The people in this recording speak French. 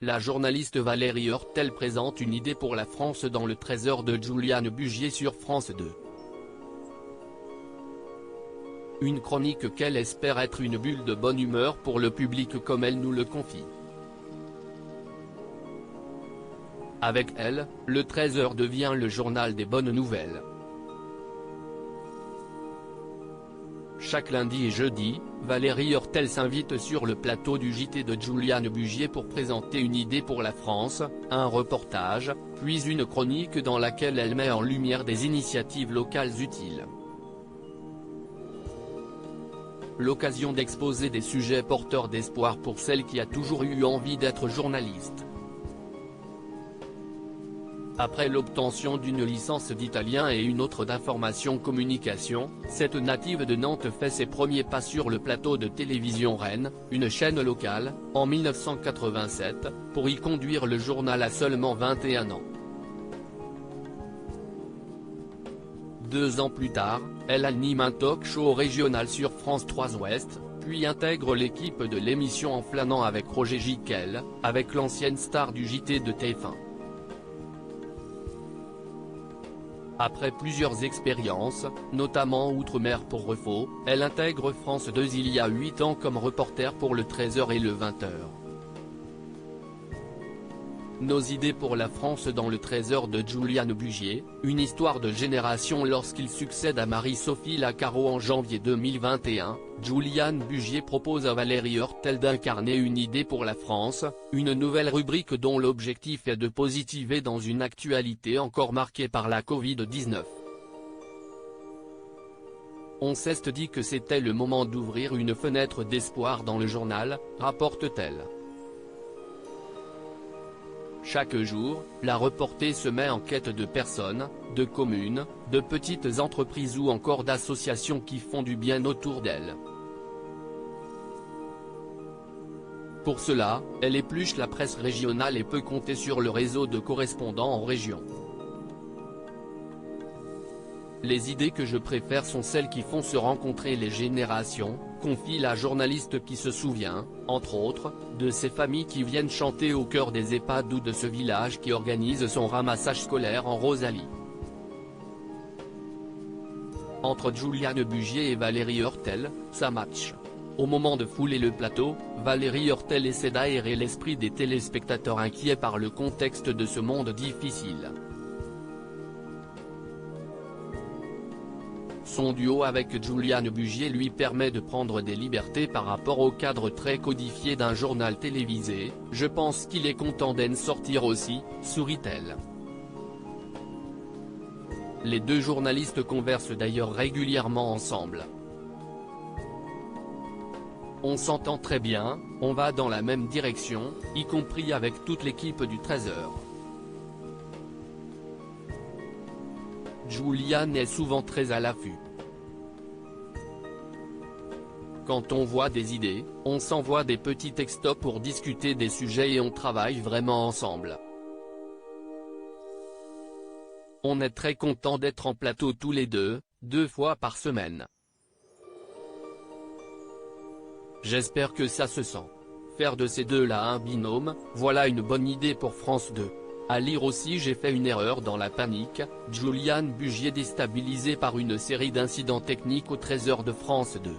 la journaliste Valérie Hortel présente une idée pour la France dans le Trésor de Juliane Bugier sur France 2. Une chronique qu'elle espère être une bulle de bonne humeur pour le public comme elle nous le confie. Avec elle, le Trésor devient le journal des bonnes nouvelles. Chaque lundi et jeudi, Valérie Hortel s'invite sur le plateau du JT de Juliane Bugier pour présenter une idée pour la France, un reportage, puis une chronique dans laquelle elle met en lumière des initiatives locales utiles. L'occasion d'exposer des sujets porteurs d'espoir pour celle qui a toujours eu envie d'être journaliste. Après l'obtention d'une licence d'italien et une autre d'information communication, cette native de Nantes fait ses premiers pas sur le plateau de télévision Rennes, une chaîne locale, en 1987, pour y conduire le journal à seulement 21 ans. 2 ans plus tard, elle anime un talk-show régional sur France 3 Ouest, puis intègre l'équipe de l'émission En flânant avec Roger Giquel, avec l'ancienne star du JT de TF1. Après plusieurs expériences, notamment outre-mer pour Refo, elle intègre France 2 il y a 8 ans comme reporter pour le 13h et le 20h. Nos idées pour la France dans le Trésor de Juliane Bugier, une histoire de génération lorsqu'il succède à Marie-Sophie Lacaro en janvier 2021, Juliane Bugier propose à Valérie Hortel d'incarner une idée pour la France, une nouvelle rubrique dont l'objectif est de positiver dans une actualité encore marquée par la Covid-19. On s'est dit que c'était le moment d'ouvrir une fenêtre d'espoir dans le journal, rapporte-t-elle. Chaque jour, la reporter se met en quête de personnes, de communes, de petites entreprises ou encore d'associations qui font du bien autour d'elle. Pour cela, elle épluche la presse régionale et peut compter sur le réseau de correspondants en région. Les idées que je préfère sont celles qui font se rencontrer les générations, confie la journaliste qui se souvient, entre autres, de ces familles qui viennent chanter au cœur des EHPAD ou de ce village qui organise son ramassage scolaire en Rosalie. Entre Juliane Bugier et Valérie Hortel, ça match. Au moment de fouler le plateau, Valérie Hortel essaie d'aérer l'esprit des téléspectateurs inquiets par le contexte de ce monde difficile. Son duo avec Juliane Bugier lui permet de prendre des libertés par rapport au cadre très codifié d'un journal télévisé, je pense qu'il est content d'en sortir aussi, sourit-elle. Les deux journalistes conversent d'ailleurs régulièrement ensemble. On s'entend très bien, on va dans la même direction, y compris avec toute l'équipe du Trésor. Juliane est souvent très à l'affût. Quand on voit des idées, on s'envoie des petits textos pour discuter des sujets et on travaille vraiment ensemble. On est très content d'être en plateau tous les deux, 2 fois par semaine. J'espère que ça se sent. Faire de ces deux-là un binôme, voilà une bonne idée pour France 2. À lire aussi j'ai fait une erreur dans la panique, Juliane Bugier déstabilisée par une série d'incidents techniques au Trésor de France 2.